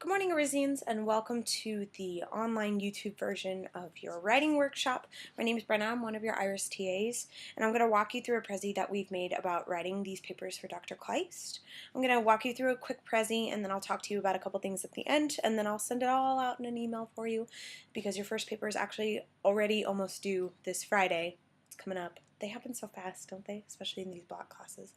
Good morning, Arizians, and welcome to the online YouTube version of your writing workshop. My name is Brenna. I'm one of your Iris TAs, and I'm going to walk you through a Prezi that we've made about writing these papers for Dr. Kleist. I'm going to walk you through a quick Prezi, and then I'll talk to you about a couple things at the end, and then I'll send it all out in an email for you because your first paper is actually already almost due this Friday. It's coming up. They happen so fast, don't they? Especially in these block classes.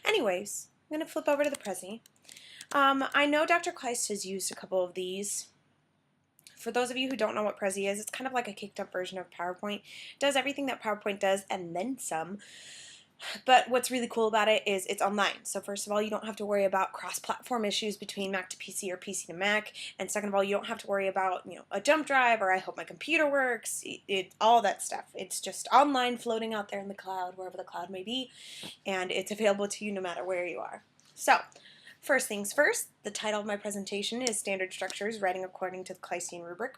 Anyways, I'm going to flip over to the Prezi. I know Dr. Kleist has used a couple of these. For those of you who don't know what Prezi is, it's kind of like a kicked up version of PowerPoint. It does everything that PowerPoint does and then some. But what's really cool about it is it's online. So first of all, you don't have to worry about cross-platform issues between Mac to PC or PC to Mac. And second of all, you don't have to worry about, a jump drive or I hope my computer works, all that stuff. It's just online, floating out there in the cloud, wherever the cloud may be, and it's available to you no matter where you are. So, first things first, the title of my presentation is Standard Structures, Writing According to the Kleistian Rubric.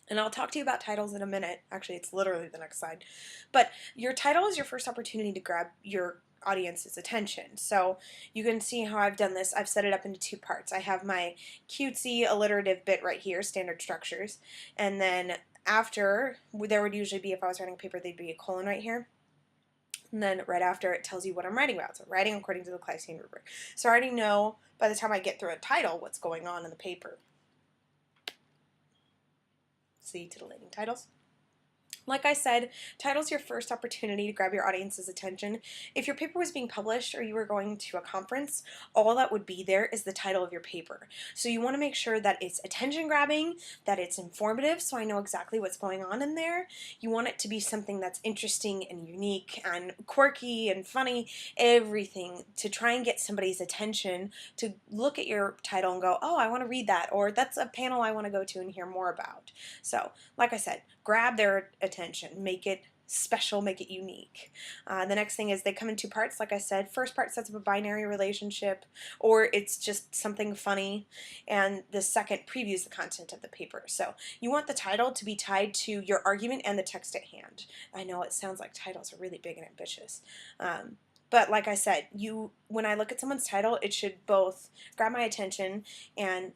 And I'll talk to you about titles in a minute. Actually, it's literally the next slide. But your title is your first opportunity to grab your audience's attention. So you can see how I've done this. I've set it up into two parts. I have my cutesy alliterative bit right here, Standard Structures. And then after, there would usually be, if I was writing a paper, there'd be a colon right here. And then right after it tells you what I'm writing about. So writing according to the Kleistian rubric. So I already know by the time I get through a title what's going on in the paper. See titillating titles. Like I said, title's your first opportunity to grab your audience's attention. If your paper was being published or you were going to a conference, all that would be there is the title of your paper. So you want to make sure that it's attention grabbing, that it's informative, so I know exactly what's going on in there. You want it to be something that's interesting and unique and quirky and funny, everything, to try and get somebody's attention to look at your title and go, oh, I want to read that, or that's a panel I want to go to and hear more about. So, like I said, grab their attention, make it special, make it unique. The next thing is they come in two parts, like I said. First part sets up a binary relationship, or it's just something funny, and the second previews the content of the paper. So you want the title to be tied to your argument and the text at hand. I know it sounds like titles are really big and ambitious. But like I said, when I look at someone's title, it should both grab my attention and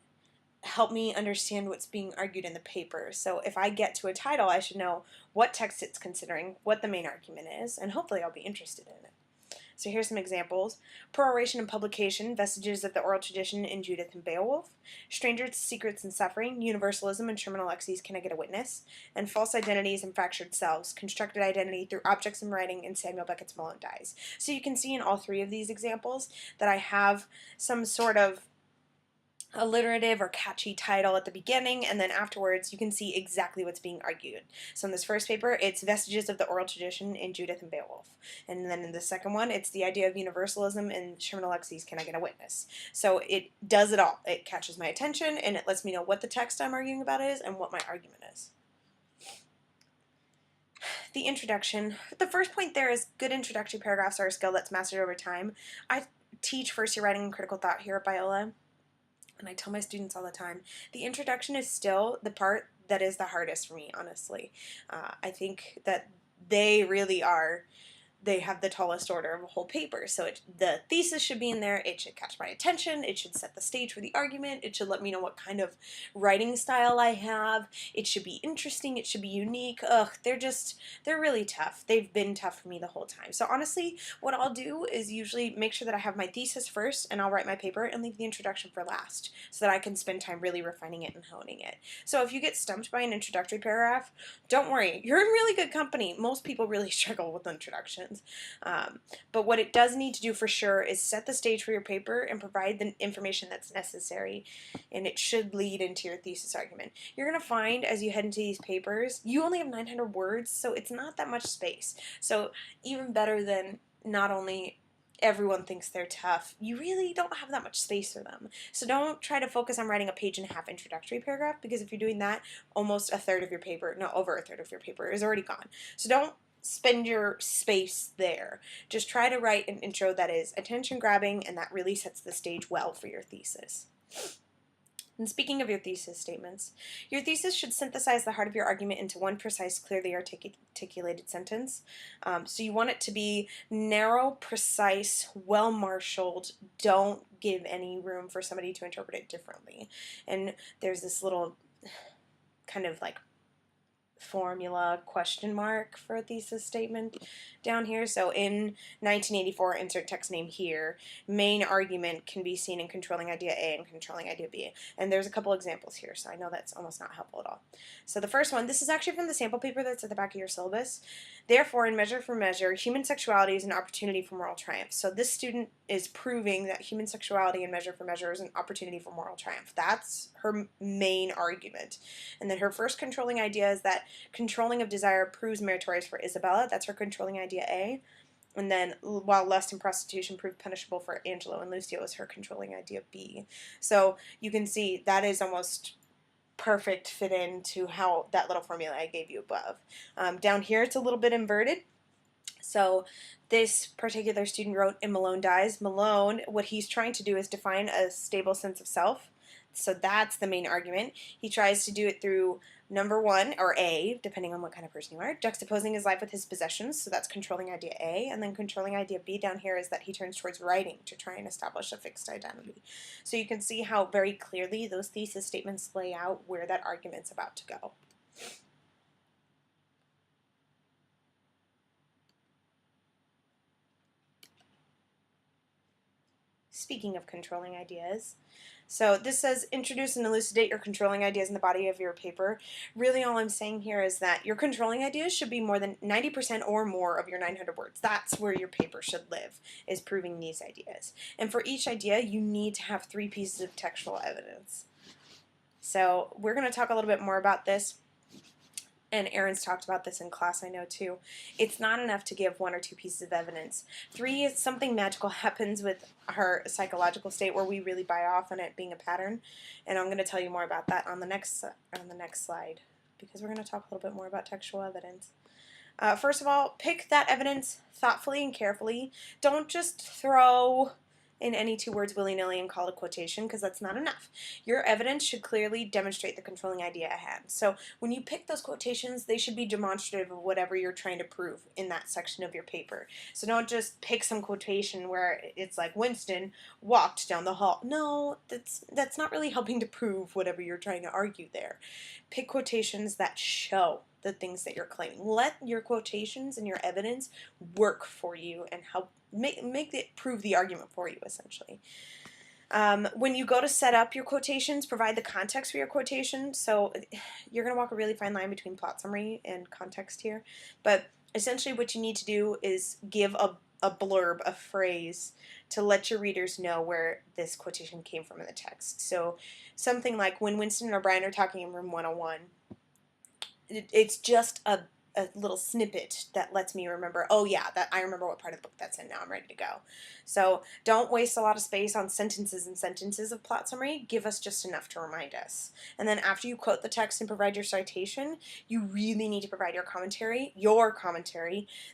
help me understand what's being argued in the paper. So if I get to a title, I should know what text it's considering, what the main argument is, and hopefully I'll be interested in it. So here's some examples. Peroration and publication, vestiges of the oral tradition in Judith and Beowulf. Strangers, secrets, and suffering, universalism and terminal lexes, can I get a witness? And false identities and fractured selves, constructed identity through objects in writing, and Samuel Beckett's Mullen Dies. So you can see in all three of these examples that I have some sort of alliterative or catchy title at the beginning, and then afterwards you can see exactly what's being argued. So in this first paper, it's vestiges of the oral tradition in Judith and Beowulf. And then in the second one, it's the idea of universalism in terminal lexes, can I get a witness? So it does it all. It catches my attention, and it lets me know what the text I'm arguing about is and what my argument is. The introduction. The first point there is good introductory paragraphs are a skill that's mastered over time. I teach first year writing and critical thought here at Biola. And I tell my students all the time, the introduction is still the part that is the hardest for me, honestly. I think that they really are, they have the tallest order of a whole paper. So the thesis should be in there, it should catch my attention, it should set the stage for the argument, it should let me know what kind of writing style I have, it should be interesting, it should be unique. They're really tough. They've been tough for me the whole time. So honestly, what I'll do is usually make sure that I have my thesis first, and I'll write my paper and leave the introduction for last, so that I can spend time really refining it and honing it. So if you get stumped by an introductory paragraph, don't worry, you're in really good company. Most people really struggle with introductions. But what it does need to do for sure is set the stage for your paper and provide the information that's necessary, and it should lead into your thesis argument. You're going to find as you head into these papers, you only have 900 words, so it's not that much space. So even better than not only everyone thinks they're tough, you really don't have that much space for them. So don't try to focus on writing a page-and-a-half introductory paragraph, because if you're doing that, almost a third of your paper, no, over a third of your paper is already gone. So don't spend your space there. Just try to write an intro that is attention grabbing and that really sets the stage well for your thesis. And speaking of your thesis statements, your thesis should synthesize the heart of your argument into one precise, clearly articulated sentence. So you want it to be narrow, precise, well-marshaled. Don't give any room for somebody to interpret it differently. And there's this little kind of like formula question mark for a thesis statement down here. So in 1984, insert text name here, main argument can be seen in controlling idea A and controlling idea B. And there's a couple examples here, so I know that's almost not helpful at all. So the first one, this is actually from the sample paper that's at the back of your syllabus. Therefore, in Measure for Measure, human sexuality is an opportunity for moral triumph. So this student is proving that human sexuality in Measure for Measure is an opportunity for moral triumph. That's her main argument. And then her first controlling idea is that controlling of desire proves meritorious for Isabella. That's her controlling idea A. And then while lust and prostitution proved punishable for Angelo and Lucio is her controlling idea B. So you can see that is almost perfect fit into how that little formula I gave you above. Down here it's a little bit inverted. So this particular student wrote, "In Malone Dies." Malone, what he's trying to do is define a stable sense of self. So that's the main argument. He tries to do it through number one, or A, depending on what kind of person you are, juxtaposing his life with his possessions. So that's controlling idea A. And then controlling idea B down here is that he turns towards writing to try and establish a fixed identity. So you can see how very clearly those thesis statements lay out where that argument's about to go. Speaking of controlling ideas, so this says introduce and elucidate your controlling ideas in the body of your paper. Really all I'm saying here is that your controlling ideas should be more than 90% or more of your 900 words. That's where your paper should live, is proving these ideas. And for each idea, you need to have 3 pieces of textual evidence. So we're going to talk a little bit more about this. And Erin's talked about this in class, I know too. It's not enough to give 1 or 2 pieces of evidence. 3 is something magical happens with our psychological state where we really buy off on it being a pattern. And I'm going to tell you more about that on the next slide, because we're going to talk a little bit more about textual evidence. First of all, pick that evidence thoughtfully and carefully. Don't just throw in any 2 words willy-nilly and call it a quotation, because that's not enough. Your evidence should clearly demonstrate the controlling idea at hand. So when you pick those quotations, they should be demonstrative of whatever you're trying to prove in that section of your paper. So don't just pick some quotation where it's like Winston walked down the hall. No, that's not really helping to prove whatever you're trying to argue there. Pick quotations that show the things that you're claiming. Let your quotations and your evidence work for you and help make it prove the argument for you, essentially. When you go to set up your quotations, provide the context for your quotation. So you're going to walk a really fine line between plot summary and context here. But essentially what you need to do is give a blurb, a phrase, to let your readers know where this quotation came from in the text. So something like, when Winston and O'Brien are talking in room 101, it's just a little snippet that lets me remember, oh yeah, that I remember what part of the book that's in now, I'm ready to go. So don't waste a lot of space on sentences and sentences of plot summary. Give us just enough to remind us. And then after you quote the text and provide your citation, you really need to provide your commentary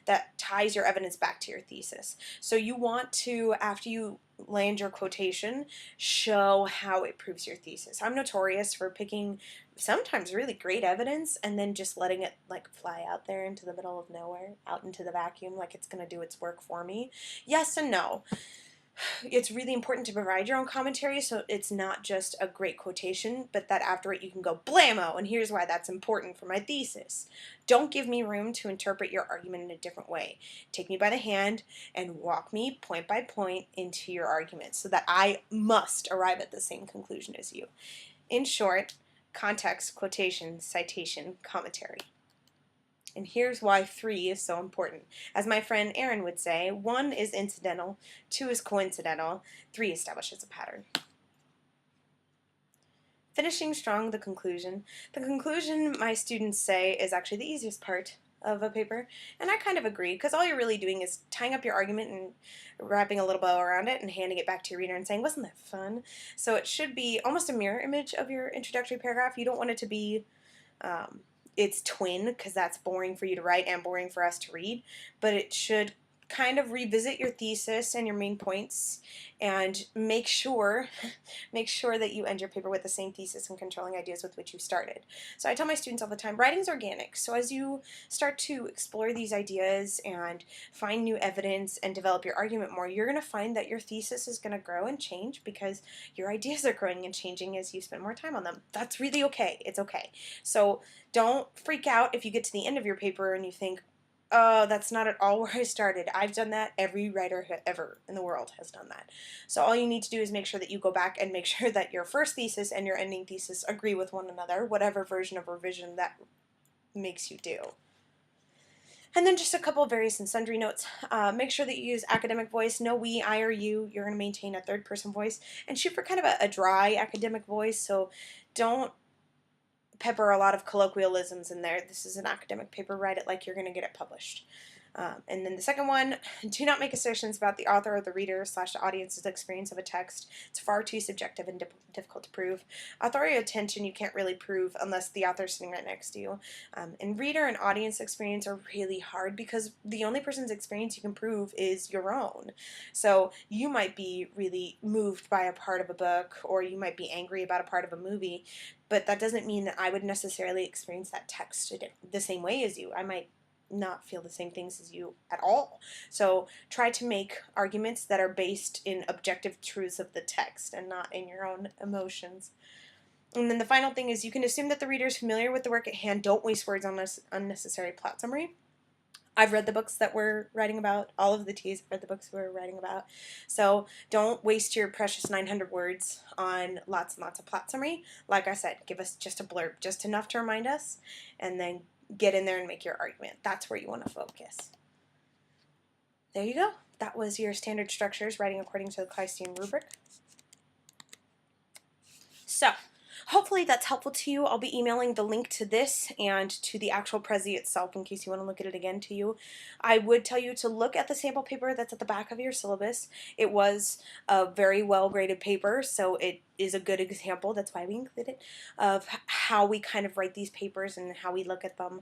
that ties your evidence back to your thesis. So you want to, after you land your quotation, show how it proves your thesis. I'm notorious for picking sometimes really great evidence and then just letting it like fly out there into the middle of nowhere, out into the vacuum, like it's going to do its work for me. Yes and no. It's really important to provide your own commentary so it's not just a great quotation, but that after it you can go blammo, and here's why that's important for my thesis. Don't give me room to interpret your argument in a different way. Take me by the hand and walk me point by point into your argument so that I must arrive at the same conclusion as you. In short, context, quotation, citation, commentary. And here's why 3 is so important. As my friend Erin would say, 1 is incidental, 2 is coincidental, 3 establishes a pattern. Finishing strong, the conclusion. The conclusion, my students say, is actually the easiest part of a paper, and I kind of agree, because all you're really doing is tying up your argument and wrapping a little bow around it and handing it back to your reader and saying, wasn't that fun? So it should be almost a mirror image of your introductory paragraph. You don't want it to be its twin, because that's boring for you to write and boring for us to read, but it should kind of revisit your thesis and your main points, and make sure that you end your paper with the same thesis and controlling ideas with which you started. So I tell my students all the time, writing's organic. So as you start to explore these ideas and find new evidence and develop your argument more, you're going to find that your thesis is going to grow and change because your ideas are growing and changing as you spend more time on them. That's really okay. It's okay. So don't freak out if you get to the end of your paper and you think, oh, that's not at all where I started. I've done that. Every writer ever in the world has done that. So all you need to do is make sure that you go back and make sure that your first thesis and your ending thesis agree with one another, whatever version of revision that makes you do. And then just a couple of various and sundry notes. Make sure that you use academic voice. No we, I, or you. You're going to maintain a third person voice. And shoot for kind of a dry academic voice, so don't pepper a lot of colloquialisms in there. This is an academic paper. Write it like you're going to get it published. And then the second one, do not make assertions about the author or the reader / the audience's experience of a text. It's far too subjective and difficult to prove. Authorial attention you can't really prove unless the author's sitting right next to you. And reader and audience experience are really hard because the only person's experience you can prove is your own. So you might be really moved by a part of a book, or you might be angry about a part of a movie, but that doesn't mean that I would necessarily experience that text the same way as you. I might not feel the same things as you at all. So try to make arguments that are based in objective truths of the text and not in your own emotions. And then the final thing is you can assume that the reader is familiar with the work at hand. Don't waste words on this unnecessary plot summary. I've read the books that we're writing about. All of the TAs have read the books we're writing about. So don't waste your precious 900 words on lots and lots of plot summary. Like I said, give us just a blurb, just enough to remind us, and then get in there and make your argument. That's where you want to focus. There you go. That was your standard structures, writing according to the Kleistian rubric. So, hopefully that's helpful to you. I'll be emailing the link to this and to the actual Prezi itself in case you want to look at it again to you. I would tell you to look at the sample paper that's at the back of your syllabus. It was a very well graded paper, so it is a good example, that's why we include it, of how we kind of write these papers and how we look at them.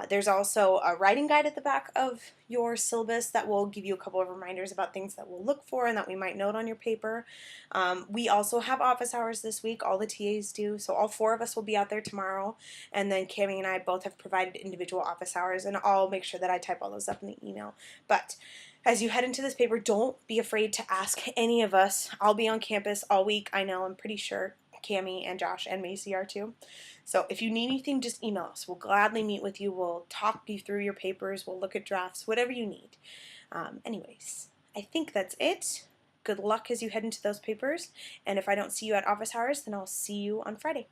There's also a writing guide at the back of your syllabus that will give you a couple of reminders about things that we'll look for and that we might note on your paper. We also have office hours this week, all the TAs do, so all 4 of us will be out there tomorrow, and then Cammie and I both have provided individual office hours, and I'll make sure that I type all those up in the email. But as you head into this paper, don't be afraid to ask any of us. I'll be on campus all week, I know, I'm pretty sure Cammie and Josh and Macy are too. So if you need anything, just email us. We'll gladly meet with you. We'll talk you through your papers. We'll look at drafts, whatever you need. Anyways, I think that's it. Good luck as you head into those papers. And if I don't see you at office hours, then I'll see you on Friday.